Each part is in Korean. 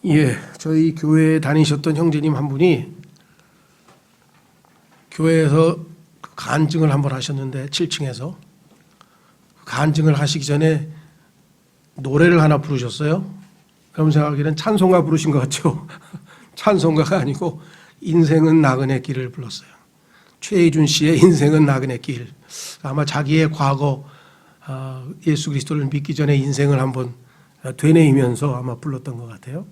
예, 저희 교회에 다니셨던 형제님 한 분이 교회에서 간증을 한번 하셨는데 7층에서 간증을 하시기 전에 노래를 하나 부르셨어요. 그럼 생각하기에는 찬송가 부르신 것 같죠. 찬송가가 아니고 인생은 나그네 길을 불렀어요. 최희준 씨의 인생은 나그네 길. 아마 자기의 과거 예수 그리스도를 믿기 전에 인생을 한번 되뇌이면서 아마 불렀던 것 같아요.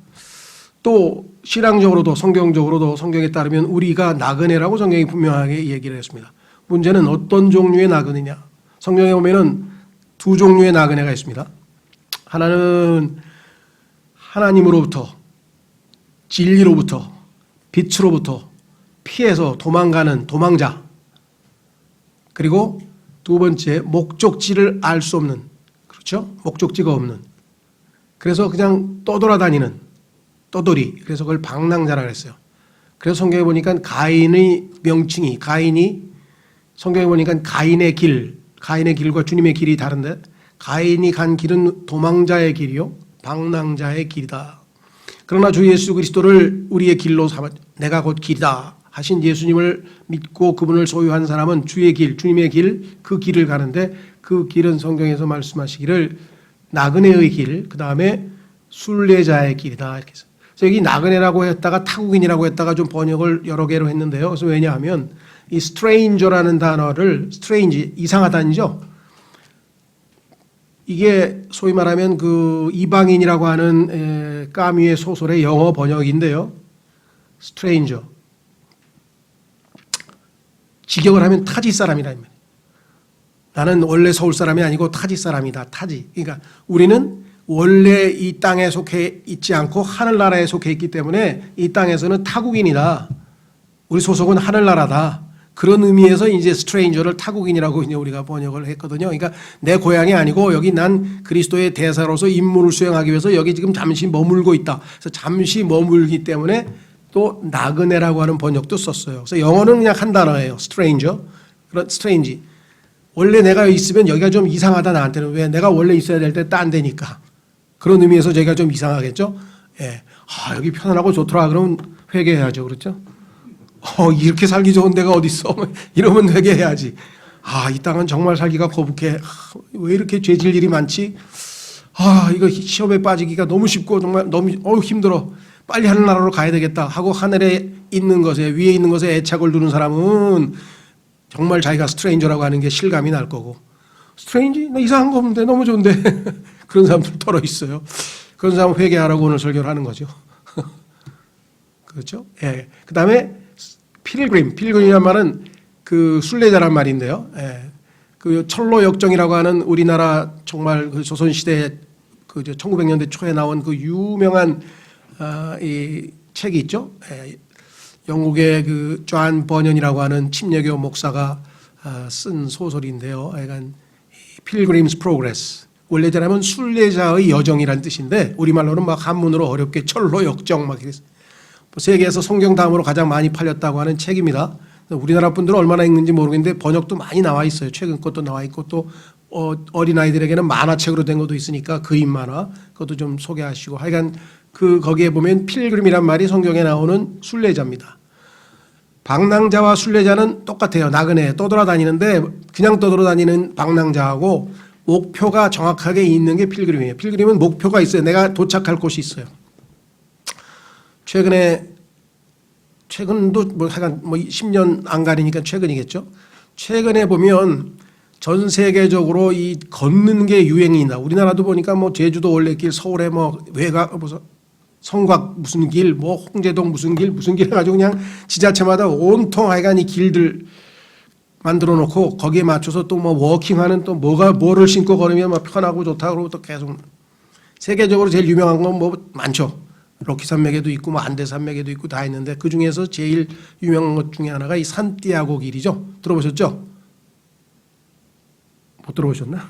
또 신앙적으로도 성경적으로도 성경에 따르면 우리가 나그네라고 성경이 분명하게 얘기를 했습니다. 문제는 어떤 종류의 나그네냐. 성경에 보면은 두 종류의 나그네가 있습니다. 하나는 하나님으로부터 진리로부터 빛으로부터 피해서 도망가는 도망자. 그리고 두 번째 목적지를 알 수 없는, 그렇죠? 목적지가 없는. 그래서 그냥 떠돌아다니는 떠돌이. 그래서 그걸 방랑자라고 했어요. 그래서 성경에 보니까 가인의 명칭이 가인이 성경에 보니까 가인의 길과 주님의 길이 다른데 가인이 간 길은 도망자의 길이요 방랑자의 길이다. 그러나 주 예수 그리스도를 우리의 길로 삼아 내가 곧 길이다 하신 예수님을 믿고 그분을 소유한 사람은 주의 길, 주님의 길, 그 길을 가는데 그 길은 성경에서 말씀하시기를 나그네의 길, 그 다음에 순례자의 길이다 이렇게 해서 여기 나그네라고 했다가 타국인이라고 했다가 좀 번역을 여러 개로 했는데요. 그래서 왜냐하면 이 stranger라는 단어를 strange 이상하다는죠. 이게 소위 말하면 그 이방인이라고 하는 까뮤의 소설의 영어 번역인데요. stranger 직역을 하면 타지 사람이라는 말이에요. 나는 원래 서울 사람이 아니고 타지 사람이다. 타지. 그러니까 우리는 원래 이 땅에 속해 있지 않고 하늘나라에 속해 있기 때문에 이 땅에서는 타국인이다. 우리 소속은 하늘나라다. 그런 의미에서 이제 스트레인저를 타국인이라고 이제 우리가 번역을 했거든요. 그러니까 내 고향이 아니고 여기 난 그리스도의 대사로서 임무를 수행하기 위해서 여기 지금 잠시 머물고 있다. 그래서 잠시 머물기 때문에 또 나그네라고 하는 번역도 썼어요. 그래서 영어는 그냥 한 단어예요. stranger. 그런 strange. 원래 내가 있으면 여기가 좀 이상하다 나한테는. 왜? 내가 원래 있어야 될 때 딴 데니까. 그런 의미에서 저희가 좀 이상하겠죠? 예. 아, 여기 편안하고 좋더라. 그러면 회개해야죠. 그렇죠? 이렇게 살기 좋은 데가 어딨어? 이러면 회개해야지. 아, 이 땅은 정말 살기가 거북해. 왜 이렇게 죄질 일이 많지? 아, 이거 시험에 빠지기가 너무 쉽고 정말 너무 힘들어. 빨리 하늘나라로 가야 되겠다 하고 하늘에 있는 것에 위에 있는 것에 애착을 두는 사람은 정말 자기가 스트레인저라고 하는 게 실감이 날 거고 스트레인지? 나 이상한 거 없는데 너무 좋은데 그런 사람들 털어 있어요. 그런 사람 회개하라고 오늘 설교를 하는 거죠. 그렇죠? 예. 그 다음에 필그림이란 말은 그 순례자란 말인데요. 예. 그 철로 역정이라고 하는 우리나라 정말 그 조선시대 그 1900년대 초에 나온 그 유명한 이 책이 있죠. 예. 영국의 그 존 버년이라고 하는 침례교 목사가 쓴 소설인데요. 약간 필그림스 프로그레스. 원래 잘하면 순례자의 여정이란 뜻인데 우리말로는 막 한문으로 어렵게 철로 역정 막 이랬어요. 세계에서 성경 다음으로 가장 많이 팔렸다고 하는 책입니다. 우리나라 분들은 얼마나 읽는지 모르겠는데 번역도 많이 나와 있어요. 최근 것도 나와 있고 또 어린아이들에게는 만화책으로 된 것도 있으니까 그림 만화 그것도 좀 소개하시고 하여간 그 거기에 보면 필그림이란 말이 성경에 나오는 순례자입니다. 방랑자와 순례자는 똑같아요. 나그네 떠돌아다니는데 그냥 떠돌아다니는 방랑자하고 목표가 정확하게 있는 게 필그림이에요. 필그림은 목표가 있어요. 내가 도착할 곳이 있어요. 최근도 뭐 하여간 뭐 10년 안 가리니까 최근이겠죠. 최근에 보면 전 세계적으로 이 걷는 게 유행이다. 우리나라도 보니까 뭐 제주도 올레길, 서울에 뭐 외곽 무슨 성곽 무슨 길, 뭐 홍제동 무슨 길 해가지고 그냥 지자체마다 온통 하여간 이 길들 만들어 놓고 거기에 맞춰서 또 뭐 워킹하는 또 뭐를 신고 걸으면 막 편하고 좋다 그러고 또 계속 세계적으로 제일 유명한 건 뭐 많죠. 로키 산맥에도 있고 뭐 안데 산맥에도 있고 다 있는데 그 중에서 제일 유명한 것 중에 하나가 이 산티아고 길이죠. 들어보셨죠? 못 들어보셨나?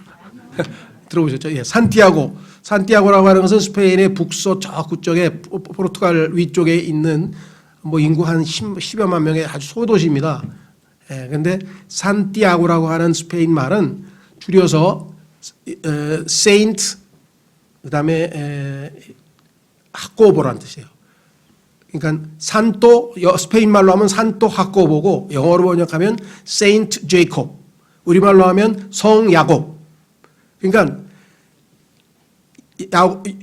들어보셨죠? 예, 산티아고라고 하는 것은 스페인의 북서 저 그쪽에 포르투갈 위쪽에 있는 뭐 인구 한 10여만 명의 아주 소도시입니다. 예, 근데 산티아고라고 하는 스페인 말은 줄여서 세인트 그다음에 하코보라는 뜻이에요. 그러니까 산또, 스페인 말로 하면 산또 하코보고 영어로 번역하면 세인트 제이콥, 우리말로 하면 성 야곱. 그러니까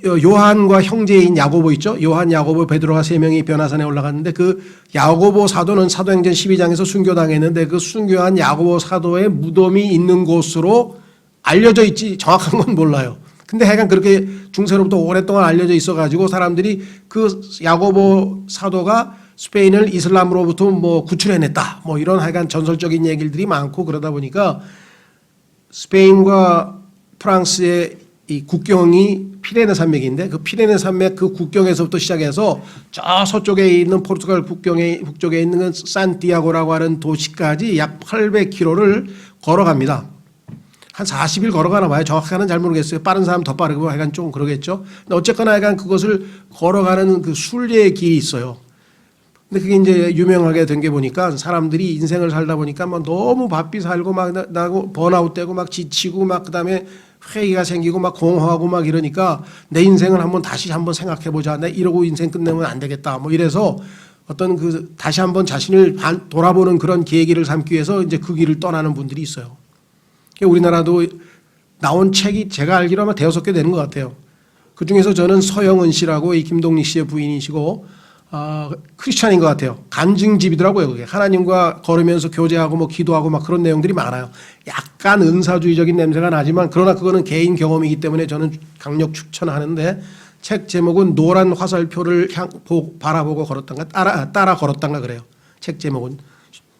요한과 형제인 야고보 있죠. 요한, 야고보, 베드로가 세 명이 변화산에 올라갔는데 그 야고보 사도는 사도행전 12장에서 순교당했는데 그 순교한 야고보 사도의 무덤이 있는 곳으로 알려져 있지 정확한 건 몰라요. 근데 하여간 그렇게 중세로부터 오랫동안 알려져 있어가지고 사람들이 그 야고보 사도가 스페인을 이슬람으로부터 뭐 구출해냈다 뭐 이런 하여간 전설적인 얘기들이 많고 그러다 보니까 스페인과 프랑스의 이 국경이 피레네 산맥인데 그 피레네 산맥 그 국경에서부터 시작해서 저 서쪽에 있는 포르투갈 북쪽에 있는 산티아고라고 하는 도시까지 약 800km를 걸어갑니다. 한 40일 걸어가나 봐요. 정확하게는 잘 모르겠어요. 빠른 사람 더 빠르고 하여간 좀 그러겠죠. 근데 어쨌거나 하여간 그것을 걸어가는 그 순례의 길이 있어요. 근데 그게 이제 유명하게 된 게 보니까 사람들이 인생을 살다 보니까 막 너무 바삐 살고 막 나고 번아웃 되고 막 지치고 막 그다음에 회의가 생기고 막 공허하고 막 이러니까 내 인생을 다시 한번 생각해 보자. 내 이러고 인생 끝내면 안 되겠다. 뭐 이래서 어떤 그 다시 한번 자신을 돌아보는 그런 계기를 삼기 위해서 이제 그 길을 떠나는 분들이 있어요. 우리나라도 나온 책이 제가 알기로 아마 5개 되는 것 같아요. 그 중에서 저는 서영은 씨라고 이 김동리 씨의 부인이시고 크리스찬인 것 같아요. 간증집이더라고요. 그게 하나님과 걸으면서 교제하고 뭐 기도하고 막 그런 내용들이 많아요. 약간 은사주의적인 냄새가 나지만 그러나 그거는 개인 경험이기 때문에 저는 강력 추천하는데 책 제목은 노란 화살표를 바라보고 걸었단가 따라 걸었단가 그래요. 책 제목은.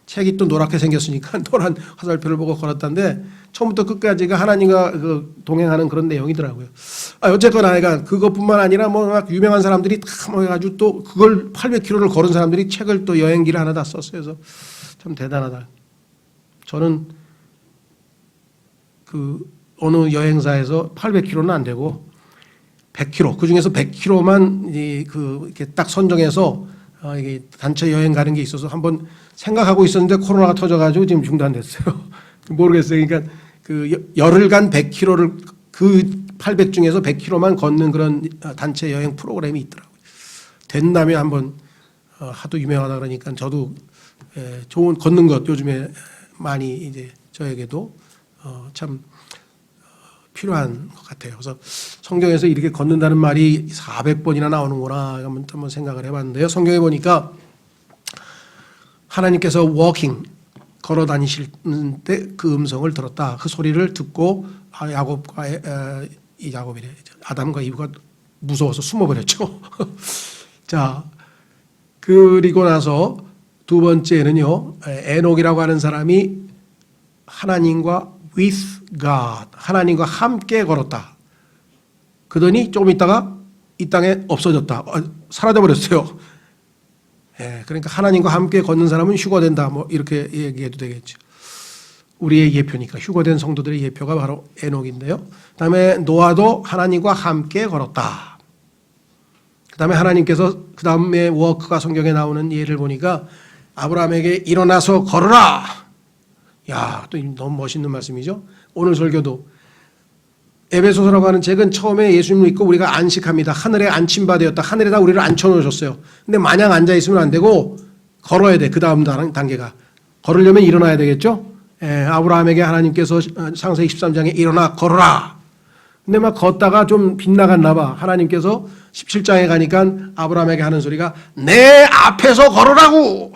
책이 또 노랗게 생겼으니까 노란 화살표를 보고 걸었다는데 처음부터 끝까지가 하나님과 동행하는 그런 내용이더라고요. 어쨌거나 그러니까 그것뿐만 아니라 뭐 막 유명한 사람들이 다 모여가지고 또 그걸 800km를 걸은 사람들이 책을 또 여행기를 하나 다 썼어요. 그래서 참 대단하다. 저는 그 어느 여행사에서 800km는 안 되고 100km 그 중에서 100km만 이렇게 딱 선정해서 이게 단체 여행 가는 게 있어서 한번 생각하고 있었는데 코로나가 터져가지고 지금 중단됐어요. 모르겠어요. 그러니까 그 열흘간 100km를 그 800 중에서 100km만 걷는 그런 단체 여행 프로그램이 있더라고요. 된다면 한번 하도 유명하다 그러니까 저도 좋은 걷는 것 요즘에 많이 이제 저에게도 참 필요한 것 같아요. 그래서 성경에서 이렇게 걷는다는 말이 400번이나 나오는구나 한번 생각을 해봤는데요. 성경에 보니까 하나님께서 워킹 걸어 다니실 때 그 음성을 들었다. 그 소리를 듣고 야곱이래 아담과 이브가 무서워서 숨어버렸죠. 자 그리고 나서 두 번째는요 에녹이라고 하는 사람이 하나님과 with God 하나님과 함께 걸었다. 그러더니 조금 있다가 이 땅에 없어졌다. 사라져버렸어요. 그러니까 하나님과 함께 걷는 사람은 휴거된다. 뭐 이렇게 얘기해도 되겠죠. 우리의 예표니까 휴거된 성도들의 예표가 바로 에녹인데요. 그다음에 노아도 하나님과 함께 걸었다. 그다음에 하나님께서 그다음에 워크가 성경에 나오는 예를 보니까 아브라함에게 일어나서 걸어라. 야, 또 너무 멋있는 말씀이죠. 오늘 설교도 에베소서라고 하는 책은 처음에 예수님을 믿고 우리가 안식합니다. 하늘에 안침바 되었다. 하늘에다 우리를 앉혀놓으셨어요. 근데 마냥 앉아있으면 안 되고 걸어야 돼. 그 다음 단계가. 걸으려면 일어나야 되겠죠. 아브라함에게 하나님께서 창세기 13장에 일어나 걸어라. 근데 막 걷다가 좀 빗나갔나 봐. 하나님께서 17장에 가니까 아브라함에게 하는 소리가 내 앞에서 걸으라고.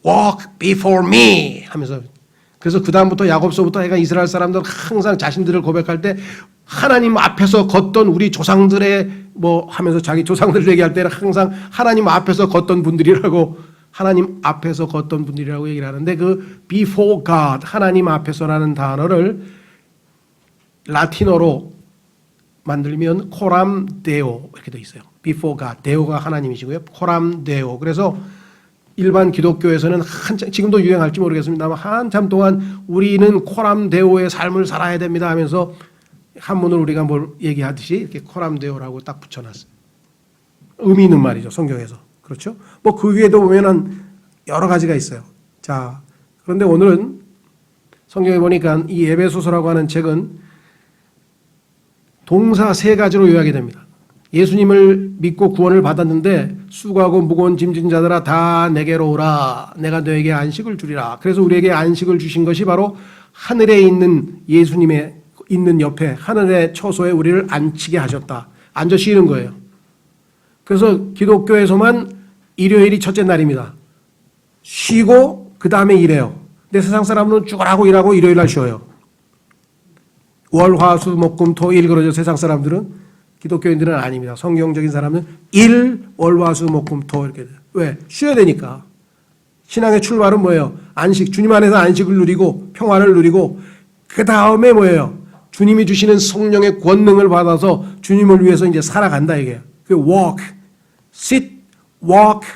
Walk before me 하면서 그래서 그 다음부터 야곱서부터 애가 이스라엘 사람들 항상 자신들을 고백할 때 하나님 앞에서 걷던 우리 조상들의 뭐 하면서 자기 조상들 얘기할 때는 항상 하나님 앞에서 걷던 분들이라고 하나님 앞에서 걷던 분들이라고 얘기를 하는데 그 before God 하나님 앞에서라는 단어를 라틴어로 만들면 코람 데오 이렇게 돼 있어요. before God 데오가 하나님이시고요. 코람 데오 그래서 일반 기독교에서는 지금도 유행할지 모르겠습니다만 한참 동안 우리는 코람 데오의 삶을 살아야 됩니다 하면서 한문을 우리가 뭘 얘기하듯이 이렇게 코람 데오라고 딱 붙여놨어요. 의미 있는 말이죠 성경에서. 그렇죠? 뭐 그 위에도 보면은 여러 가지가 있어요. 자 그런데 오늘은 성경에 보니까 이 에베소서라고 하는 책은 동사 3가지로 요약이 됩니다. 예수님을 믿고 구원을 받았는데 수고하고 무거운 짐진 자들아 다 내게로 오라. 내가 너에게 안식을 주리라. 그래서 우리에게 안식을 주신 것이 바로 하늘에 있는 예수님의 있는 옆에 하늘의 처소에 우리를 앉히게 하셨다. 앉아 쉬는 거예요. 그래서 기독교에서만 일요일이 첫째 날입니다. 쉬고 그 다음에 일해요. 근데 세상 사람은 죽으라고 일하고 일요일 날 쉬어요. 월, 화, 수, 목, 금, 토, 일 그러죠. 세상 사람들은. 기독교인들은 아닙니다. 성경적인 사람은 일, 월, 화, 수, 목, 금, 토 이렇게 돼요. 왜? 쉬어야 되니까. 신앙의 출발은 뭐예요? 안식. 주님 안에서 안식을 누리고 평화를 누리고 그 다음에 뭐예요? 주님이 주시는 성령의 권능을 받아서 주님을 위해서 이제 살아간다 이게요. 그 walk, sit, walk.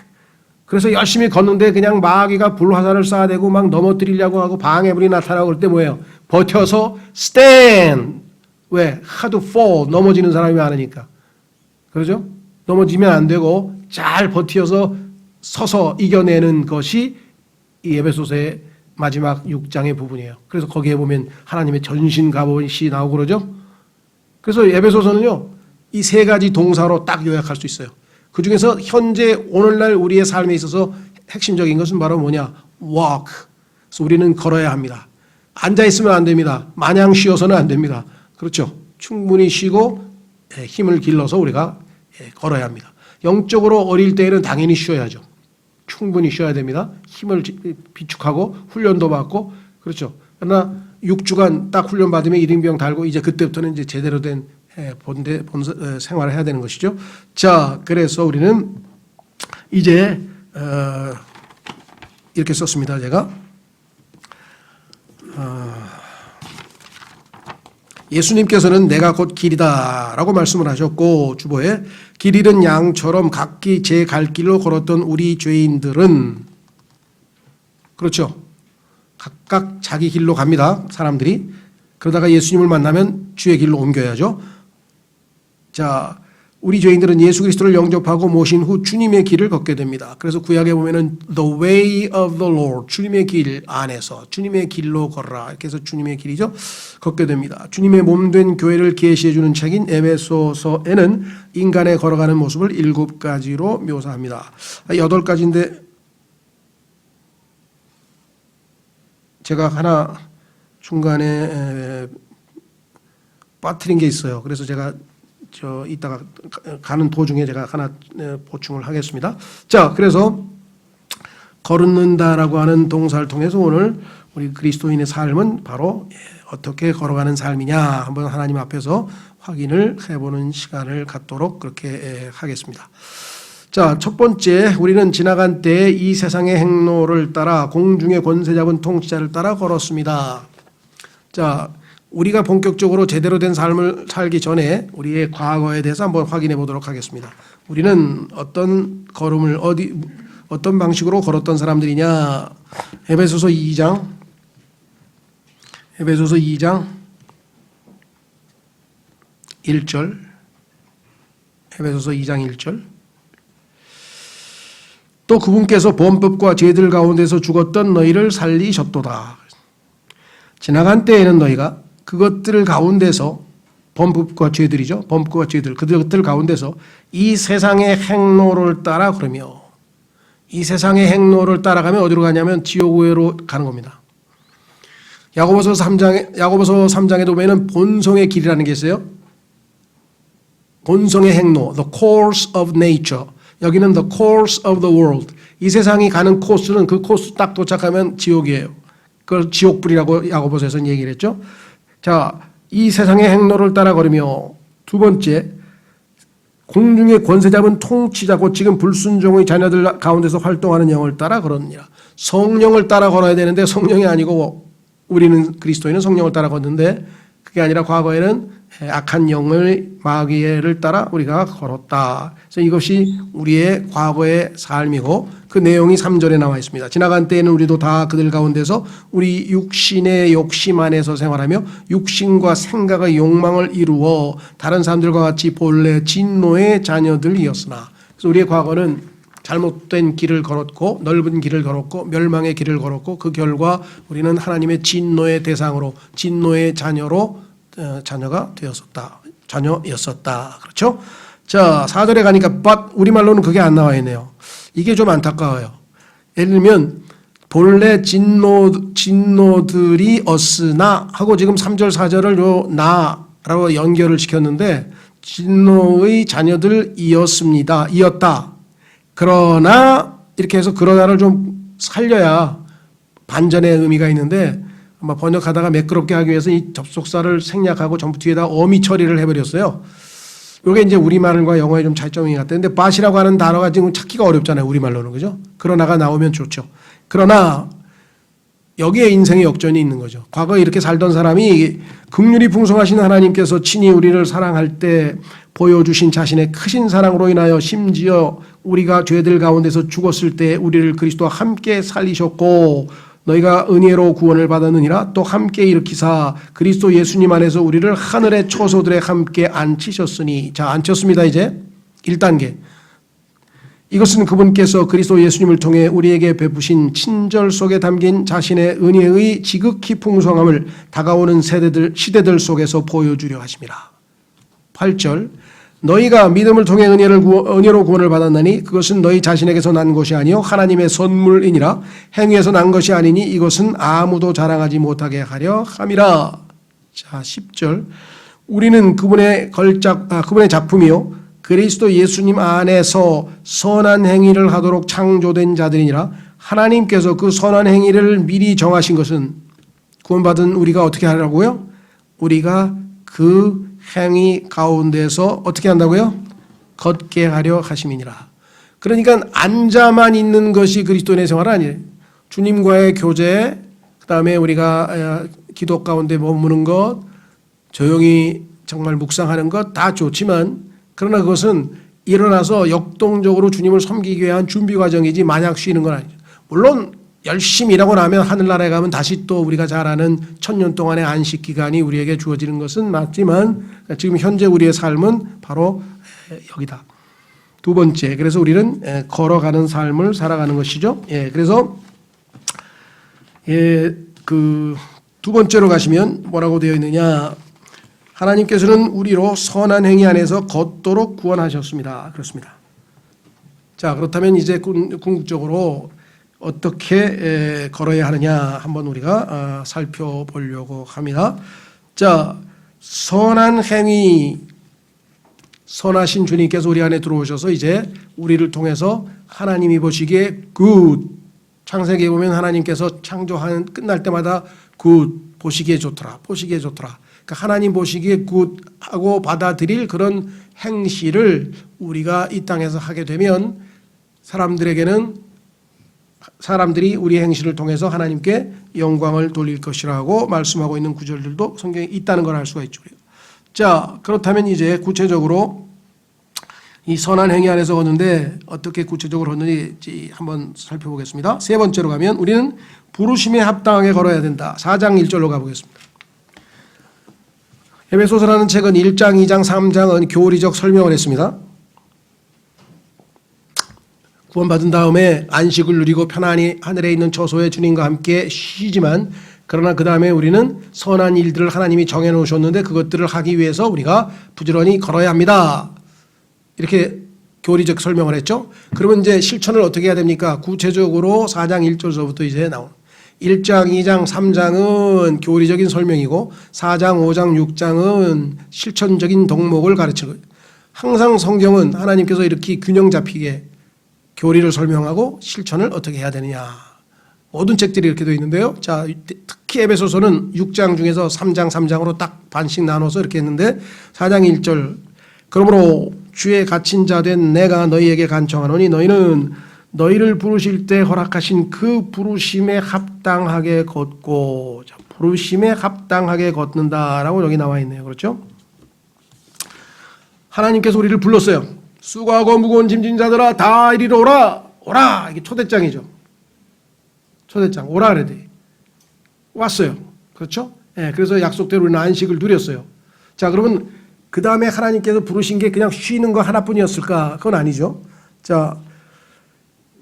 그래서 열심히 걷는데 그냥 마귀가 불화살을 쏴대고 막 넘어뜨리려고 하고 방해물이 나타나고 그럴 때 뭐예요? 버텨서 stand. 왜? 하도 fall. 넘어지는 사람이 많으니까. 그러죠? 넘어지면 안 되고 잘 버텨서 서서 이겨내는 것이 이 에베소서의 마지막 6장의 부분이에요. 그래서 거기에 보면 하나님의 전신 갑옷이 나오고 그러죠. 그래서 에베소서는요. 이 세 가지 동사로 딱 요약할 수 있어요. 그중에서 현재 오늘날 우리의 삶에 있어서 핵심적인 것은 바로 뭐냐? walk. 그래서 우리는 걸어야 합니다. 앉아있으면 안 됩니다. 마냥 쉬어서는 안 됩니다. 그렇죠. 충분히 쉬고 힘을 길러서 우리가 걸어야 합니다. 영적으로 어릴 때에는 당연히 쉬어야죠. 충분히 쉬어야 됩니다. 힘을 비축하고 훈련도 받고 그렇죠. 그러나 6주간 딱 훈련 받으면 일인병 달고 이제 그때부터는 이제 제대로 된 본대 생활을 해야 되는 것이죠. 자, 그래서 우리는 이제 이렇게 썼습니다. 제가 예수님께서는 내가 곧 길이다라고 말씀을 하셨고 주보에 길 잃은 양처럼 각기 제 갈 길로 걸었던 우리 죄인들은 그렇죠. 각각 자기 길로 갑니다. 사람들이. 그러다가 예수님을 만나면 주의 길로 옮겨야죠. 자, 우리 죄인들은 예수 그리스도를 영접하고 모신 후 주님의 길을 걷게 됩니다. 그래서 구약에 보면은 the way of the Lord, 주님의 길 안에서 주님의 길로 걸어라. 이렇게 해서 주님의 길이죠. 걷게 됩니다. 주님의 몸된 교회를 계시해 주는 책인 에베소서에는 인간의 걸어가는 모습을 7가지로 묘사합니다. 8가지인데 제가 하나 중간에 빠뜨린 게 있어요. 그래서 제가 이따가 가는 도중에 제가 하나 보충을 하겠습니다. 자, 그래서 걸는다라고 하는 동사를 통해서 오늘 우리 그리스도인의 삶은 바로 어떻게 걸어가는 삶이냐 한번 하나님 앞에서 확인을 해보는 시간을 갖도록 그렇게 하겠습니다. 자, 첫 번째 우리는 지나간 때에 이 세상의 행로를 따라 공중의 권세 잡은 통치자를 따라 걸었습니다. 자, 우리가 본격적으로 제대로 된 삶을 살기 전에 우리의 과거에 대해서 한번 확인해 보도록 하겠습니다. 우리는 어떤 걸음을 어떤 방식으로 걸었던 사람들이냐? 에베소서 2장 1절 에베소서 2장 1절 또 그분께서 범법과 죄들 가운데서 죽었던 너희를 살리셨도다. 지나간 때에는 너희가 그것들 가운데서 범법과 죄들이죠. 범법과 죄들 그것들 가운데서 이 세상의 행로를 따라 그러며 이 세상의 행로를 따라가면 어디로 가냐면 지옥으로 가는 겁니다. 야고보서 3장에도 보면은 본성의 길이라는 게 있어요. 본성의 행로, the course of nature. 여기는 the course of the world. 이 세상이 가는 코스는 그 코스 딱 도착하면 지옥이에요. 그걸 지옥불이라고 야고보서에서는 얘기를 했죠. 자, 이 세상의 행로를 따라 걸으며 두 번째 공중의 권세 잡은 통치자 곧 지금 불순종의 자녀들 가운데서 활동하는 영을 따라 걸었느니라. 성령을 따라 걸어야 되는데 성령이 아니고 우리는 그리스도인은 성령을 따라 걷는데 그게 아니라 과거에는 악한 영을 마귀를 따라 우리가 걸었다. 그래서 이것이 우리의 과거의 삶이고 그 내용이 3절에 나와 있습니다. 지나간 때에는 우리도 다 그들 가운데서 우리 육신의 욕심 안에서 생활하며 육신과 생각의 욕망을 이루어 다른 사람들과 같이 본래 진노의 자녀들이었으나 그래서 우리의 과거는 잘못된 길을 걸었고 넓은 길을 걸었고 멸망의 길을 걸었고 그 결과 우리는 하나님의 진노의 대상으로 진노의 자녀로 자녀가 되었었다. 자녀였었다. 그렇죠? 자, 4절에 가니까 but 우리말로는 그게 안 나와 있네요. 이게 좀 안타까워요. 예를 들면 본래 진노들이었으나 하고 지금 3절 4절을 요 나라고 연결을 시켰는데 진노의 자녀들이었습니다. 이었다. 그러나 이렇게 해서 그러나를 좀 살려야 반전의 의미가 있는데 아마 번역하다가 매끄럽게 하기 위해서 이 접속사를 생략하고 전부 뒤에다 어미 처리를 해버렸어요. 이게 이제 우리말과 영어의 좀 차이점이 같은데 bat이라고 하는 단어가 지금 찾기가 어렵잖아요. 우리말로는. 그죠? 그러나가 나오면 좋죠. 그러나 여기에 인생의 역전이 있는 거죠. 과거에 이렇게 살던 사람이 긍휼이 풍성하신 하나님께서 친히 우리를 사랑할 때 보여주신 자신의 크신 사랑으로 인하여 심지어 우리가 죄들 가운데서 죽었을 때 우리를 그리스도와 함께 살리셨고 너희가 은혜로 구원을 받았느니라 또 함께 일으키사 그리스도 예수님 안에서 우리를 하늘의 초소들에 함께 앉히셨으니. 자, 앉혔습니다. 이제 1단계. 이것은 그분께서 그리스도 예수님을 통해 우리에게 베푸신 친절 속에 담긴 자신의 은혜의 지극히 풍성함을 다가오는 시대들 속에서 보여주려 하심이라. 8절. 너희가 믿음을 통해 은혜로 구원을 받았나니 그것은 너희 자신에게서 난 것이 아니요 하나님의 선물이니라. 행위에서 난 것이 아니니 이것은 아무도 자랑하지 못하게 하려 함이라. 자, 10절. 우리는 그분의 작품이요 그리스도 예수님 안에서 선한 행위를 하도록 창조된 자들이니라. 하나님께서 그 선한 행위를 미리 정하신 것은 구원받은 우리가 어떻게 하라고요? 우리가 그 행위 가운데서 어떻게 한다고요? 걷게 하려 하심이니라. 그러니까 앉아만 있는 것이 그리스도인의 생활은 아니에요. 주님과의 교제, 그다음에 우리가 기도 가운데 머무는 것, 조용히 정말 묵상하는 것 다 좋지만 그러나 그것은 일어나서 역동적으로 주님을 섬기기 위한 준비 과정이지 마냥 쉬는 건 아니죠. 물론 열심히 일하고 나면 하늘나라에 가면 다시 또 우리가 잘 아는 1000년 동안의 안식 기간이 우리에게 주어지는 것은 맞지만 지금 현재 우리의 삶은 바로 여기다. 두 번째, 그래서 우리는 걸어가는 삶을 살아가는 것이죠. 그래서 그 두 번째로 가시면 뭐라고 되어 있느냐? 하나님께서는 우리로 선한 행위 안에서 걷도록 구원하셨습니다. 그렇습니다. 자, 그렇다면 이제 궁극적으로 어떻게 걸어야 하느냐 한번 우리가 살펴보려고 합니다. 자, 선한 행위, 선하신 주님께서 우리 안에 들어오셔서 이제 우리를 통해서 하나님이 보시기에 good, 창세기에 보면 하나님께서 창조하는 끝날 때마다 good, 보시기에 좋더라, 보시기에 좋더라. 그러니까 하나님 보시기에 굿하고 받아들일 그런 행실을 우리가 이 땅에서 하게 되면 사람들이 우리 행실을 통해서 하나님께 영광을 돌릴 것이라고 말씀하고 있는 구절들도 성경에 있다는 걸 알 수가 있죠. 자, 그렇다면 이제 구체적으로 이 선한 행위 안에서 걷는데 어떻게 구체적으로 걷는지 한번 살펴보겠습니다. 세 번째로 가면 우리는 부르심에 합당하게 걸어야 된다. 4장 1절로 가보겠습니다. 에베소서라는 책은 1장, 2장, 3장은 교리적 설명을 했습니다. 구원받은 다음에 안식을 누리고 편안히 하늘에 있는 처소에 주님과 함께 쉬지만 그러나 그 다음에 우리는 선한 일들을 하나님이 정해놓으셨는데 그것들을 하기 위해서 우리가 부지런히 걸어야 합니다. 이렇게 교리적 설명을 했죠. 그러면 이제 실천을 어떻게 해야 됩니까? 구체적으로 4장 1절서부터 이제 나오는 1장, 2장, 3장은 교리적인 설명이고 4장, 5장, 6장은 실천적인 덕목을 가르치는 거예요. 항상 성경은 하나님께서 이렇게 균형 잡히게 교리를 설명하고 실천을 어떻게 해야 되느냐. 모든 책들이 이렇게 되어 있는데요. 자, 특히 에베소서는 6장 중에서 3장, 3장으로 딱 반씩 나눠서 이렇게 했는데 4장 1절 그러므로 주의 갇힌 자 된 내가 너희에게 간청하노니 너희는 너희를 부르실 때 허락하신 그 부르심에 합당하게 걷고, 자, 부르심에 합당하게 걷는다라고 여기 나와 있네요. 그렇죠? 하나님께서 우리를 불렀어요. 수고하고 무거운 짐진 자들아 다 이리로 오라. 오라. 이게 초대장이죠. 초대장. 오라 그래야 돼. 왔어요. 그렇죠? 그래서 약속대로 우리는 안식을 누렸어요. 자, 그러면 그 다음에 하나님께서 부르신 게 그냥 쉬는 거 하나뿐이었을까? 그건 아니죠. 자,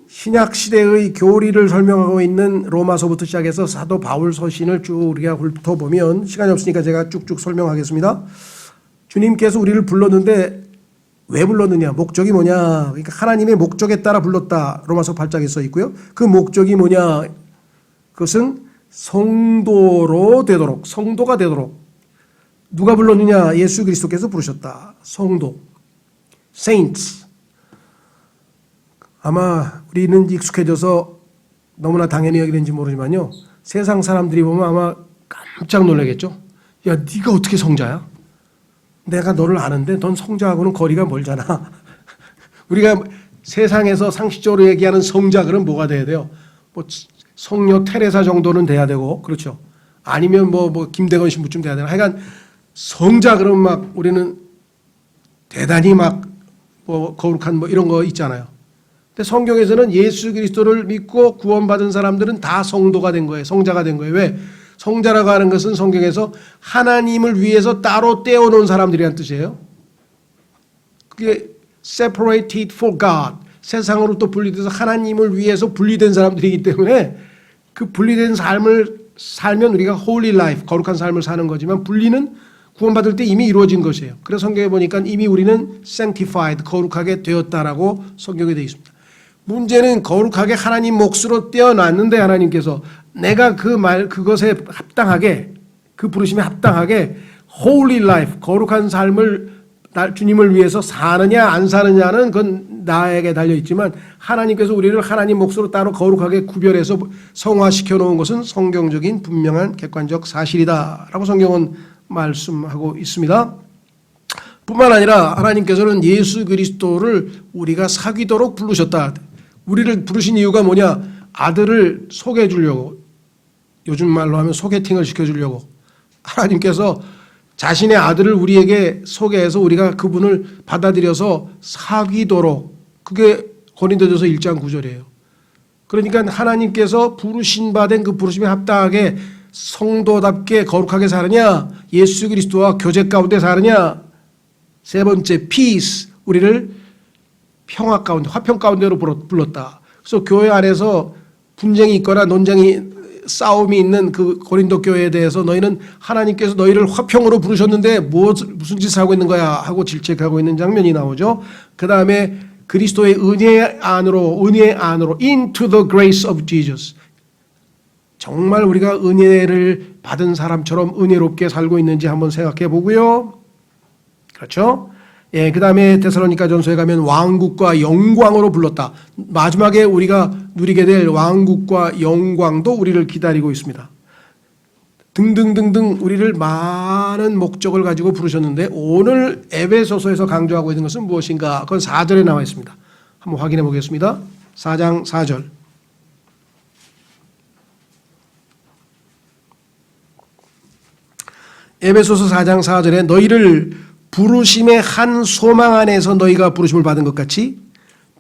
신약 시대의 교리를 설명하고 있는 로마서부터 시작해서 사도 바울 서신을 쭉 우리가 훑어보면 시간이 없으니까 제가 쭉쭉 설명하겠습니다. 주님께서 우리를 불렀는데 왜 불렀느냐? 목적이 뭐냐? 그러니까 하나님의 목적에 따라 불렀다. 로마서 8장에 써 있고요. 그 목적이 뭐냐? 그것은 성도로 되도록, 성도가 되도록. 누가 불렀느냐? 예수 그리스도께서 부르셨다. 성도, saints. 아마 우리는 익숙해져서 너무나 당연히 여기는지 모르지만요. 세상 사람들이 보면 아마 깜짝 놀라겠죠. 야, 네가 어떻게 성자야? 내가 너를 아는데 넌 성자하고는 거리가 멀잖아. 우리가 세상에서 상식적으로 얘기하는 성자 그럼 뭐가 돼야 돼요? 뭐 성녀 테레사 정도는 돼야 되고, 그렇죠. 아니면 뭐 김대건 신부쯤 돼야 되나. 하여간 성자 그러면 막 우리는 대단히 막 뭐 거룩한 뭐 이런 거 있잖아요. 근데 성경에서는 예수 그리스도를 믿고 구원받은 사람들은 다 성도가 된 거예요. 성자가 된 거예요. 왜? 성자라고 하는 것은 성경에서 하나님을 위해서 따로 떼어놓은 사람들이란 뜻이에요. 그게 separated for God, 세상으로부터 분리돼서 하나님을 위해서 분리된 사람들이기 때문에 그 분리된 삶을 살면 우리가 holy life, 거룩한 삶을 사는 거지만 분리는 구원받을 때 이미 이루어진 것이에요. 그래서 성경에 보니까 이미 우리는 sanctified, 거룩하게 되었다라고 성경에 되어 있습니다. 문제는 거룩하게 하나님 몫으로 떼어놨는데 하나님께서 내가 그것에 합당하게, 그 부르심에 합당하게 holy life, 거룩한 삶을 주님을 위해서 사느냐 안 사느냐는 그건 나에게 달려있지만 하나님께서 우리를 하나님 몫으로 따로 거룩하게 구별해서 성화시켜 놓은 것은 성경적인 분명한 객관적 사실이다라고 성경은 말씀하고 있습니다. 뿐만 아니라 하나님께서는 예수 그리스도를 우리가 사귀도록 부르셨다. 우리를 부르신 이유가 뭐냐? 아들을 소개해 주려고, 요즘 말로 하면 소개팅을 시켜주려고 하나님께서 자신의 아들을 우리에게 소개해서 우리가 그분을 받아들여서 사귀도록, 그게 고린도전서 1장 9절이에요. 그러니까 하나님께서 부르신 바 된 그 부르심에 합당하게 성도답게 거룩하게 사느냐, 예수 그리스도와 교제 가운데 사느냐, 세 번째 peace, 우리를 평화 가운데, 화평 가운데로 불렀다. 그래서 교회 안에서 분쟁이 있거나 논쟁이, 싸움이 있는 그 고린도 교회에 대해서 너희는 하나님께서 너희를 화평으로 부르셨는데 무슨 짓을 하고 있는 거야 하고 질책하고 있는 장면이 나오죠. 그 다음에 그리스도의 은혜 안으로 into the grace of Jesus. 정말 우리가 은혜를 받은 사람처럼 은혜롭게 살고 있는지 한번 생각해 보고요. 그렇죠? 예, 그 다음에 데살로니가전서에 가면 왕국과 영광으로 불렀다. 마지막에 우리가 누리게 될 왕국과 영광도 우리를 기다리고 있습니다. 등등등등 우리를 많은 목적을 가지고 부르셨는데 오늘 에베소서에서 강조하고 있는 것은 무엇인가? 그건 4절에 나와 있습니다. 한번 확인해 보겠습니다. 4장 4절. 에베소서 4장 4절에 너희를 부르심의 한 소망 안에서 너희가 부르심을 받은 것 같이,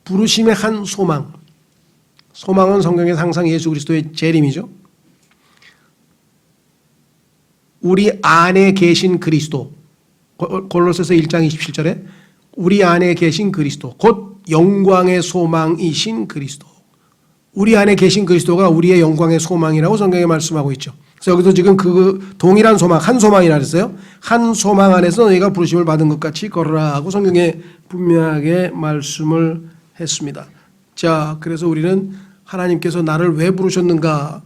부르심의 한 소망. 소망은 성경에서 항상 예수 그리스도의 재림이죠. 우리 안에 계신 그리스도. 골로새서 1장 27절에 우리 안에 계신 그리스도, 곧 영광의 소망이신 그리스도. 우리 안에 계신 그리스도가 우리의 영광의 소망이라고 성경에 말씀하고 있죠. 그래서 여기서 지금 그 동일한 소망, 한 소망이라 그랬어요. 한 소망 안에서 너희가 부르심을 받은 것 같이 걸어라 하고 성경에 분명하게 말씀을 했습니다. 자, 그래서 우리는 하나님께서 나를 왜 부르셨는가?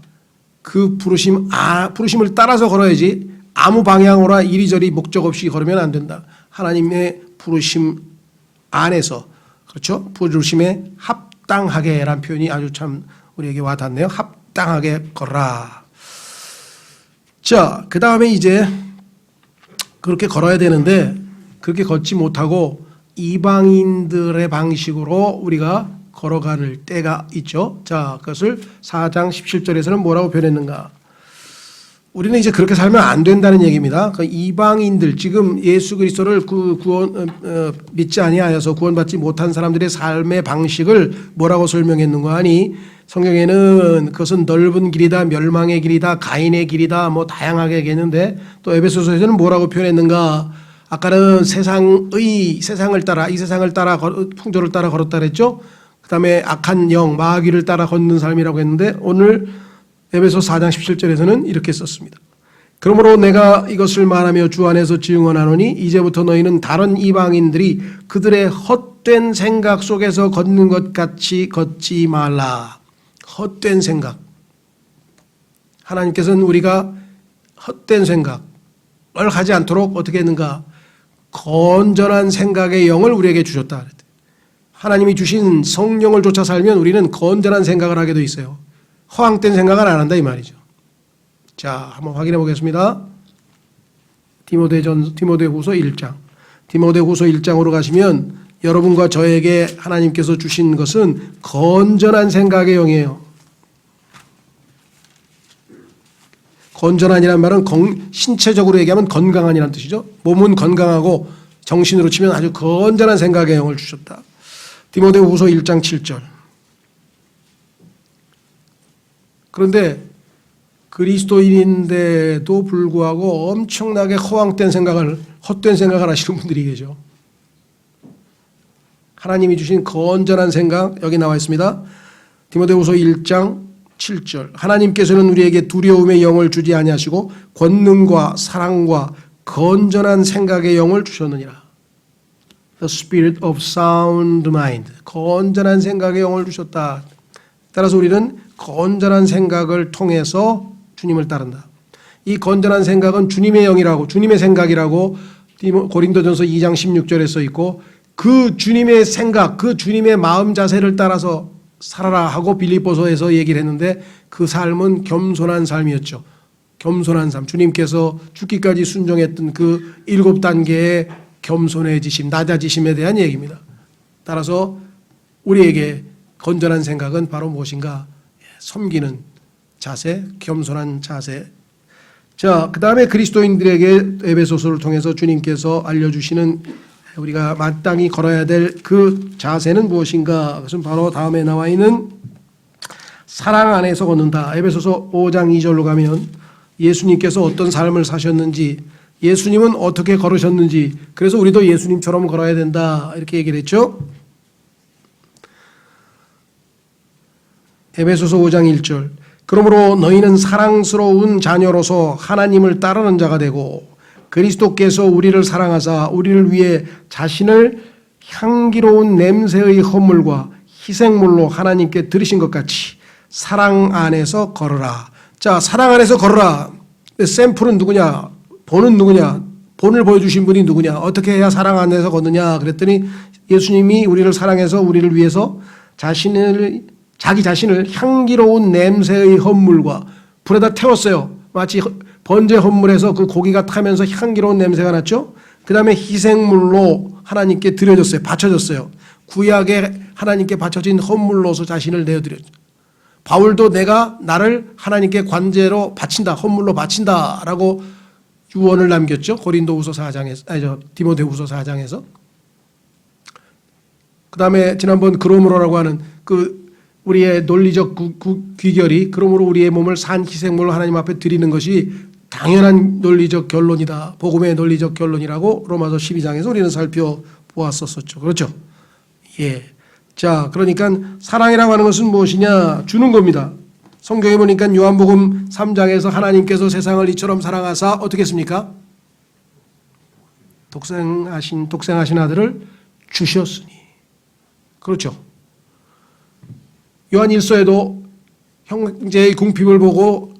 그 부르심을 따라서 걸어야지 아무 방향으로 이리저리 목적 없이 걸으면 안 된다. 하나님의 부르심 안에서, 그렇죠? 부르심에 합당하게라는 표현이 아주 참 우리에게 와닿네요. 합당하게 걸어라. 자, 그 다음에 이제 그렇게 걸어야 되는데 그렇게 걷지 못하고 이방인들의 방식으로 우리가 걸어갈 때가 있죠. 자, 그것을 4장 17절에서는 뭐라고 표현했는가? 우리는 이제 그렇게 살면 안 된다는 얘기입니다. 그 이방인들, 지금 예수 그리스도를 믿지 아니하여서 구원받지 못한 사람들의 삶의 방식을 뭐라고 설명했는가 하니 성경에는 그것은 넓은 길이다, 멸망의 길이다, 가인의 길이다, 뭐 다양하게 얘기했는데 또 에베소서에서는 뭐라고 표현했는가? 아까는 세상을 따라, 이 세상을 따라, 풍조를 따라 걸었다 그랬죠? 그 다음에 악한 영, 마귀를 따라 걷는 삶이라고 했는데 오늘 에베소 4장 17절에서는 이렇게 썼습니다. 그러므로 내가 이것을 말하며 주 안에서 증언하노니 이제부터 너희는 다른 이방인들이 그들의 헛된 생각 속에서 걷는 것 같이 걷지 말라. 헛된 생각. 하나님께서는 우리가 헛된 생각을 하지 않도록 어떻게 했는가? 건전한 생각의 영을 우리에게 주셨다. 하나님이 주신 성령을 쫓아 살면 우리는 건전한 생각을 하게 돼 있어요. 허황된 생각을 안 한다 이 말이죠. 자, 한번 확인해 보겠습니다. 디모데후서 1장. 디모데후서 1장으로 가시면 여러분과 저에게 하나님께서 주신 것은 건전한 생각의 영이에요. 건전한이라는 말은 신체적으로 얘기하면 건강한이라는 뜻이죠. 몸은 건강하고 정신으로 치면 아주 건전한 생각의 영을 주셨다. 디모데후서 1장 7절. 그런데 그리스도인인데도 불구하고 엄청나게 헛된 생각을 하시는 분들이 계죠. 하나님이 주신 건전한 생각 여기 나와 있습니다. 디모데후서 1장 7절. 하나님께서는 우리에게 두려움의 영을 주지 아니하시고 권능과 사랑과 건전한 생각의 영을 주셨느니라. The spirit of sound mind. 건전한 생각의 영을 주셨다. 따라서 우리는 건전한 생각을 통해서 주님을 따른다. 이 건전한 생각은 주님의 영이라고, 주님의 생각이라고 고린도전서 2장 16절에 써 있고, 그 주님의 생각, 그 주님의 마음 자세를 따라서 살아라 하고 빌립보서에서 얘기를 했는데, 그 삶은 겸손한 삶이었죠. 겸손한 삶. 주님께서 죽기까지 순종했던 그 7단계의 겸손해지심, 낮아지심에 대한 얘기입니다. 따라서 우리에게 건전한 생각은 바로 무엇인가? 섬기는 자세, 겸손한 자세. 자, 그 다음에 그리스도인들에게 에베소서를 통해서 주님께서 알려주시는 우리가 마땅히 걸어야 될 그 자세는 무엇인가? 그것은 바로 다음에 나와 있는 사랑 안에서 걷는다. 에베소서 5장 2절로 가면 예수님께서 어떤 삶을 사셨는지, 예수님은 어떻게 걸으셨는지, 그래서 우리도 예수님처럼 걸어야 된다 이렇게 얘기를 했죠. 에베소서 5장 1절. 그러므로 너희는 사랑스러운 자녀로서 하나님을 따르는 자가 되고 그리스도께서 우리를 사랑하사 우리를 위해 자신을 향기로운 냄새의 헌물과 희생물로 하나님께 드리신 것 같이 사랑 안에서 걸어라. 자, 사랑 안에서 걸어라. 샘플은 누구냐? 본은 누구냐? 본을 보여주신 분이 누구냐? 어떻게 해야 사랑 안에서 걷느냐? 그랬더니 예수님이 우리를 사랑해서 우리를 위해서 자기 자신을 향기로운 냄새의 헌물과 불에다 태웠어요. 마치 번제 헌물에서 그 고기가 타면서 향기로운 냄새가 났죠. 그 다음에 희생물로 하나님께 드려졌어요. 바쳐졌어요. 구약에 하나님께 바쳐진 헌물로서 자신을 내어드렸죠. 바울도 내가 나를 하나님께 관제로 바친다, 헌물로 바친다라고 유언을 남겼죠. 고린도후서 4장에서, 디모데후서 4장에서. 그 다음에 지난번 그러므로라고 하는 그 우리의 논리적 귀결이, 그러므로 우리의 몸을 산 희생물로 하나님 앞에 드리는 것이 당연한 논리적 결론이다. 복음의 논리적 결론이라고 로마서 12장에서 우리는 살펴보았었죠. 그렇죠? 예. 자, 그러니까 사랑이라고 하는 것은 무엇이냐? 주는 겁니다. 성경에 보니까 요한복음 3장에서 하나님께서 세상을 이처럼 사랑하사 어떻게 했습니까? 독생하신 아들을 주셨으니. 그렇죠. 요한 1서에도 형제의 궁핍을 보고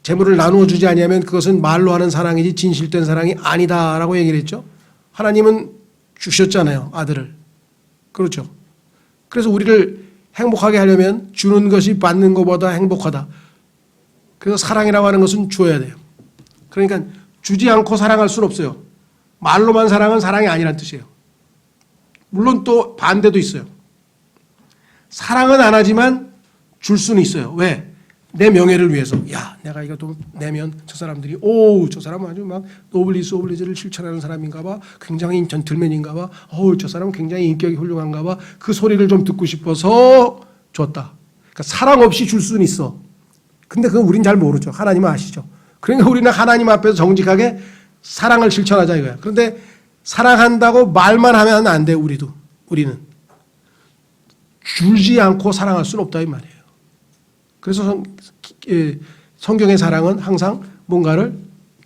재물을 나누어 주지 아니하면 그것은 말로 하는 사랑이지 진실된 사랑이 아니다라고 얘기를 했죠. 하나님은 주셨잖아요, 아들을. 그렇죠. 그래서 우리를 행복하게 하려면 주는 것이 받는 것보다 행복하다. 그래서 사랑이라고 하는 것은 줘야 돼요. 그러니까 주지 않고 사랑할 수는 없어요. 말로만 사랑은 사랑이 아니란 뜻이에요. 물론 또 반대도 있어요. 사랑은 안 하지만 줄 수는 있어요. 왜? 내 명예를 위해서. 야, 내가 이거 좀 내면 저 사람들이 저 사람은 아주 막 노블리스 오블리즈를 실천하는 사람인가 봐. 굉장히 젠틀맨인가 봐. 저 사람은 굉장히 인격이 훌륭한가 봐. 그 소리를 좀 듣고 싶어서 줬다. 그러니까 사랑 없이 줄 수는 있어. 근데 그건 우린 잘 모르죠. 하나님은 아시죠. 그러니까 우리는 하나님 앞에서 정직하게 사랑을 실천하자 이거야. 그런데 사랑한다고 말만 하면 안 돼. 우리는 줄지 않고 사랑할 수는 없다 이 말이에요. 그래서 성경의 사랑은 항상 뭔가를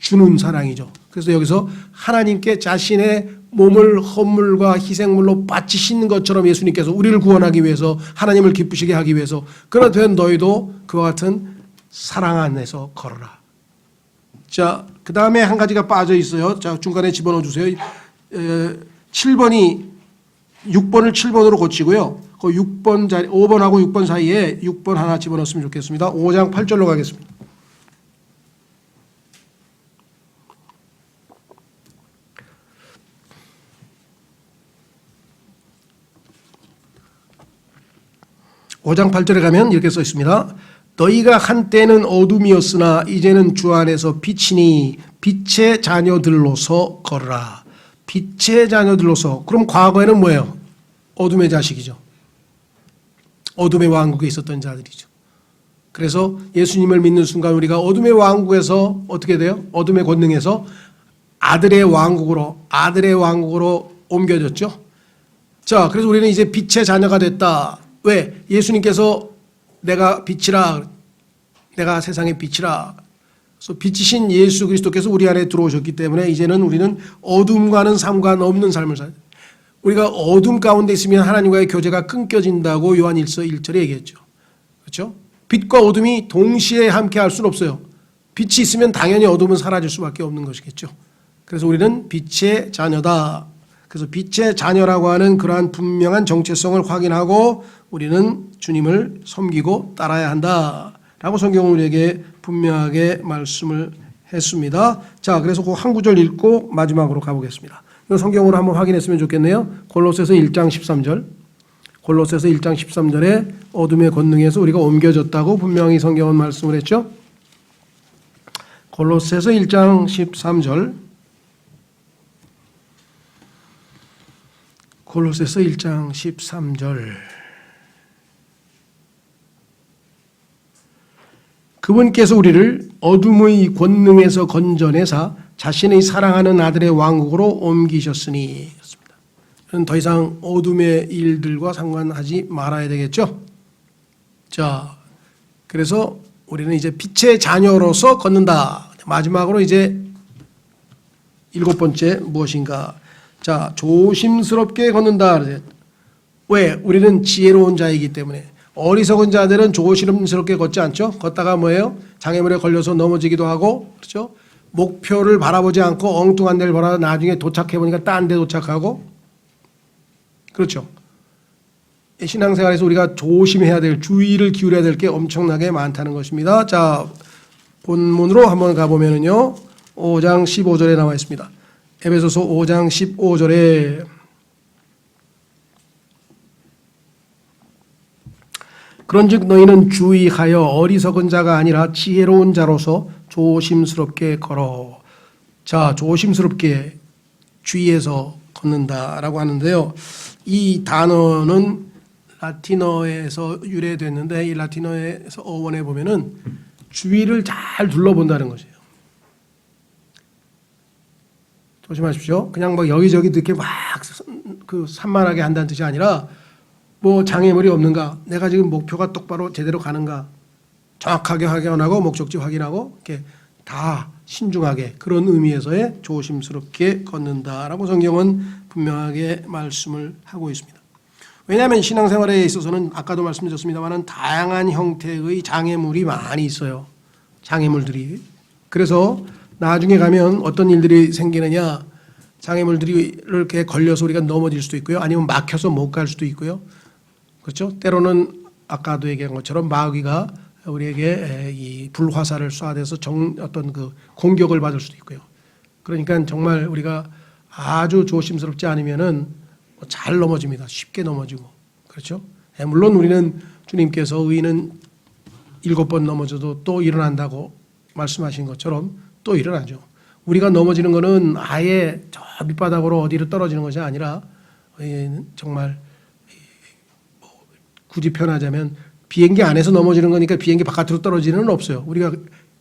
주는 사랑이죠. 그래서 여기서 하나님께 자신의 몸을 헌물과 희생물로 바치신 것처럼 예수님께서 우리를 구원하기 위해서 하나님을 기쁘시게 하기 위해서 그렇다면 너희도 그와 같은 사랑 안에서 걸어라. 자, 그 다음에 한 가지가 빠져 있어요. 자, 중간에 집어넣어 주세요. 7번이 6번을 7번으로 고치고요. 그 6번 자리, 5번하고 6번 사이에 6번 하나 집어넣었으면 좋겠습니다. 5장 8절로 가겠습니다. (5장 8절에) 가면 이렇게 써 있습니다. 너희가 한때는 어둠이었으나 이제는 주 안에서 빛이니 빛의 자녀들로서 걸으라. 빛의 자녀들로서. 그럼 과거에는 뭐예요? 어둠의 자식이죠. 어둠의 왕국에 있었던 자들이죠. 그래서 예수님을 믿는 순간 우리가 어둠의 왕국에서 어떻게 돼요? 어둠의 권능에서 아들의 왕국으로 옮겨졌죠. 자, 그래서 우리는 이제 빛의 자녀가 됐다. 왜? 예수님께서 내가 빛이라, 내가 세상의 빛이라. 그래서 빛이신 예수 그리스도께서 우리 안에 들어오셨기 때문에 이제는 우리는 어둠과는 상관없는 삶을 살아요. 우리가 어둠 가운데 있으면 하나님과의 교제가 끊겨진다고 요한 1서 1절에 얘기했죠. 그렇죠? 빛과 어둠이 동시에 함께 할 수는 없어요. 빛이 있으면 당연히 어둠은 사라질 수밖에 없는 것이겠죠. 그래서 우리는 빛의 자녀다. 그래서 빛의 자녀라고 하는 그러한 분명한 정체성을 확인하고 우리는 주님을 섬기고 따라야 한다라고 성경은 우리에게 분명하게 말씀을 했습니다. 자, 그래서 그 한 구절 읽고 마지막으로 가보겠습니다. 이거 성경으로 한번 확인했으면 좋겠네요. 골로새서 1장 13절. 골로새서 1장 13절에 어둠의 권능에서 우리가 옮겨졌다고 분명히 성경은 말씀을 했죠. 골로새서 1장 13절. 골로새서 1장 13절. 그분께서 우리를 어둠의 권능에서 건져내사 자신의 사랑하는 아들의 왕국으로 옮기셨으니. 더 이상 어둠의 일들과 상관하지 말아야 되겠죠. 자, 그래서 우리는 이제 빛의 자녀로서 걷는다. 마지막으로 이제 7번째 무엇인가. 자, 조심스럽게 걷는다. 왜? 우리는 지혜로운 자이기 때문에. 어리석은 자들은 조심스럽게 걷지 않죠. 걷다가 뭐예요? 장애물에 걸려서 넘어지기도 하고, 그렇죠? 목표를 바라보지 않고 엉뚱한 데를 보다가 나중에 도착해 보니까 딴 데 도착하고, 그렇죠. 신앙생활에서 우리가 조심해야 될, 주의를 기울여야 될 게 엄청나게 많다는 것입니다. 자, 본문으로 한번 가보면은요, 5장 15절에 나와 있습니다. 에베소서 5장 15절에 그런즉 너희는 주의하여 어리석은 자가 아니라 지혜로운 자로서 조심스럽게 걸어. 자, 조심스럽게 주의해서 걷는다라고 하는데요. 이 단어는 라틴어에서 유래됐는데 이 라틴어에서 어원에 보면은 주위를 잘 둘러본다는 것이에요. 조심하십시오. 그냥 막 여기저기 이렇게 막 그 산만하게 한다는 뜻이 아니라 뭐 장애물이 없는가, 내가 지금 목표가 똑바로 제대로 가는가, 정확하게 확인하고 목적지 확인하고 이렇게 다 신중하게 그런 의미에서의 조심스럽게 걷는다라고 성경은 분명하게 말씀을 하고 있습니다. 왜냐하면 신앙생활에 있어서는 아까도 말씀드렸습니다만 다양한 형태의 장애물이 많이 있어요. 장애물들이. 그래서 나중에 가면 어떤 일들이 생기느냐, 장애물들이 이렇게 걸려서 우리가 넘어질 수도 있고요. 아니면 막혀서 못 갈 수도 있고요. 그렇죠? 때로는 아까도 얘기한 것처럼 마귀가 우리에게 이 불화살을 쏴대서 어떤 그 공격을 받을 수도 있고요. 그러니까 정말 우리가 아주 조심스럽지 않으면은 잘 넘어집니다. 쉽게 넘어지고. 그렇죠? 물론 우리는 주님께서 의인은 7번 넘어져도 또 일어난다고 말씀하신 것처럼 또 일어나죠. 우리가 넘어지는 것은 아예 저 밑바닥으로 어디로 떨어지는 것이 아니라 정말 굳이 표현하자면 비행기 안에서 넘어지는 거니까 비행기 바깥으로 떨어지는 건 없어요. 우리가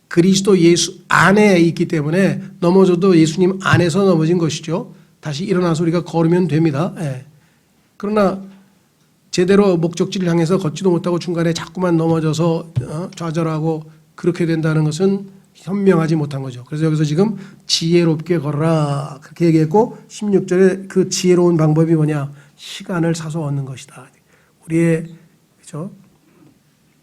그리스도 예수 안에 있기 때문에 넘어져도 예수님 안에서 넘어진 것이죠. 다시 일어나서 우리가 걸으면 됩니다. 예. 그러나 제대로 목적지를 향해서 걷지도 못하고 중간에 자꾸만 넘어져서 좌절하고 그렇게 된다는 것은 현명하지 못한 거죠. 그래서 여기서 지금 지혜롭게 걸어라 그렇게 얘기했고 16절에 그 지혜로운 방법이 뭐냐? 시간을 사서 얻는 것이다. 우리의 그렇죠?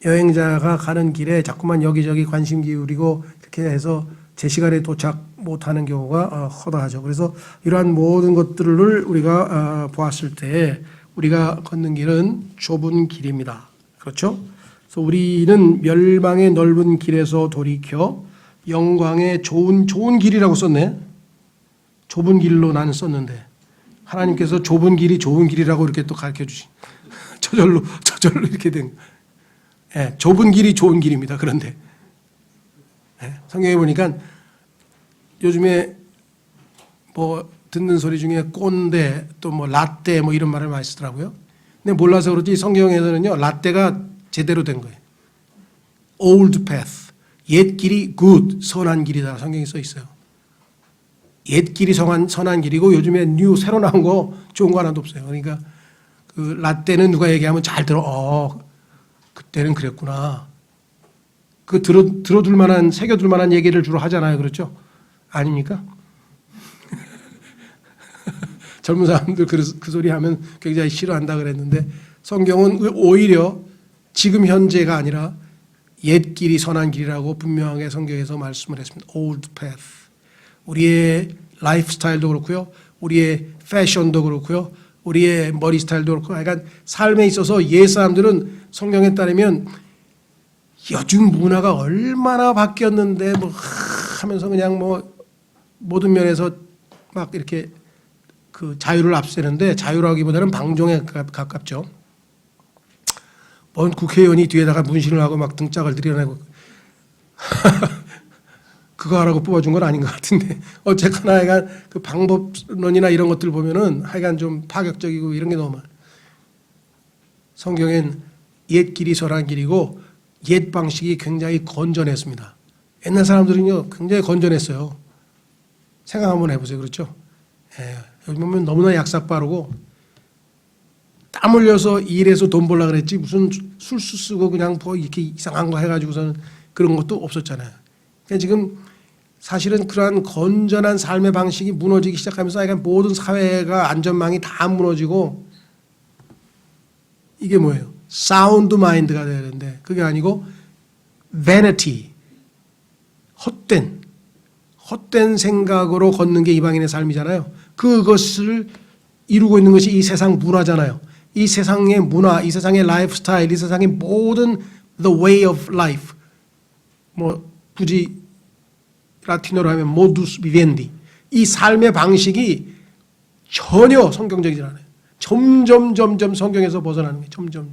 여행자가 가는 길에 자꾸만 여기저기 관심 기울이고 이렇게 해서 제 시간에 도착 못하는 경우가 허다하죠. 그래서 이러한 모든 것들을 우리가 보았을 때 우리가 걷는 길은 좁은 길입니다. 그렇죠? 그래서 우리는 멸망의 넓은 길에서 돌이켜 영광의 좋은 길이라고 썼네. 좁은 길로 나는 썼는데 하나님께서 좁은 길이 좋은 길이라고 이렇게 또 가르쳐 주신 저절로 이렇게 된 좁은 길이 좋은 길입니다. 그런데 성경에 보니까 요즘에 뭐 듣는 소리 중에 꼰대 또 뭐 라떼 뭐 이런 말을 많이 쓰더라고요. 근데 몰라서 그렇지 성경에서는요 라떼가 제대로 된 거예요. Old path. 옛 길이 good, 선한 길이다. 성경에 써 있어요. 옛 길이 선한 길이고 요즘에 새로 나온 거 좋은 거 하나도 없어요. 그러니까 그 라떼는 누가 얘기하면 잘 들어. 그때는 그랬구나. 그 들어둘 만한 새겨둘 만한 얘기를 주로 하잖아요. 그렇죠? 아닙니까? 젊은 사람들 그 소리 하면 굉장히 싫어한다 그랬는데 성경은 오히려 지금 현재가 아니라 옛 길이 선한 길이라고 분명하게 성경에서 말씀을 했습니다. Old path. 우리의 라이프 스타일도 그렇고요. 우리의 패션도 그렇고요. 우리의 머리 스타일도 그렇고 그러니까 삶에 있어서 옛 사람들은 성경에 따르면 요즘 문화가 얼마나 바뀌었는데 뭐 하면서 그냥 뭐 모든 면에서 막 이렇게 그 자유를 앞세는데 자유라기보다는 방종에 가깝죠. 뭔 국회의원이 뒤에다가 문신을 하고 막 등짝을 들여내고 그거 하라고 뽑아준 건 아닌 것 같은데 어쨌거나 하여간 그 방법론이나 이런 것들 보면은 하여간 좀 파격적이고 이런 게 너무 많아요. 성경엔 옛 길이 선한 길이고 옛 방식이 굉장히 건전했습니다. 옛날 사람들은요 굉장히 건전했어요. 생각 한번 해보세요. 그렇죠? 여기 보면 너무나 약삭 빠르고 땀 흘려서 일해서 돈 벌라 그랬지 무슨 술수 쓰고 그냥 뭐 이렇게 이상한 거 해가지고서는 그런 것도 없었잖아요. 그러니까 지금 사실은 그러한 건전한 삶의 방식이 무너지기 시작하면서 약간 모든 사회가 안전망이 다 무너지고 이게 뭐예요? 사운드 마인드가 돼야 되는데 그게 아니고 vanity, 헛된 생각으로 걷는 게 이방인의 삶이잖아요. 그것을 이루고 있는 것이 이 세상 문화잖아요. 이 세상의 문화, 이 세상의 라이프 스타일, 이 세상의 모든 the way of life 뭐 굳이 라틴어로 하면 modus vivendi 이 삶의 방식이 전혀 성경적이지 않아요. 점점 성경에서 벗어나는 거예요. 점점.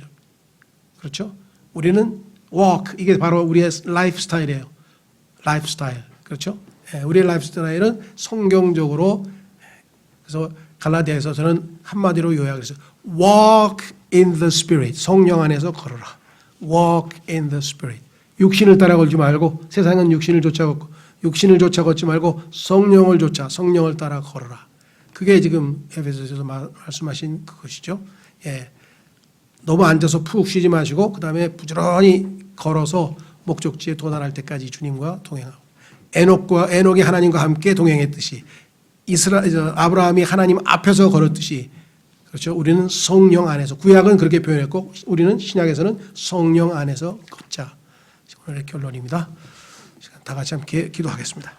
그렇죠? 우리는 walk 이게 바로 우리의 라이프 스타일이에요. 라이프 스타일. 그렇죠? 우리의 라이프 스타일은 성경적으로 그래서 갈라디아에서 저는 한마디로 요약을 해서 walk in the spirit 성령 안에서 걸어라. walk in the spirit 육신을 따라 걸지 말고 세상은 육신을 쫓아 걷지 말고 성령을 따라 걸어라. 그게 지금 에베소서에서 말씀하신 그것이죠. 너무 앉아서 푹 쉬지 마시고 그 다음에 부지런히 걸어서 목적지에 도달할 때까지 주님과 동행하고 에녹이 하나님과 함께 동행했듯이 아브라함이 하나님 앞에서 걸었듯이 그렇죠. 우리는 성령 안에서 구약은 그렇게 표현했고 우리는 신약에서는 성령 안에서 걷자. 오늘의 결론입니다. 다 같이 함께 기도하겠습니다.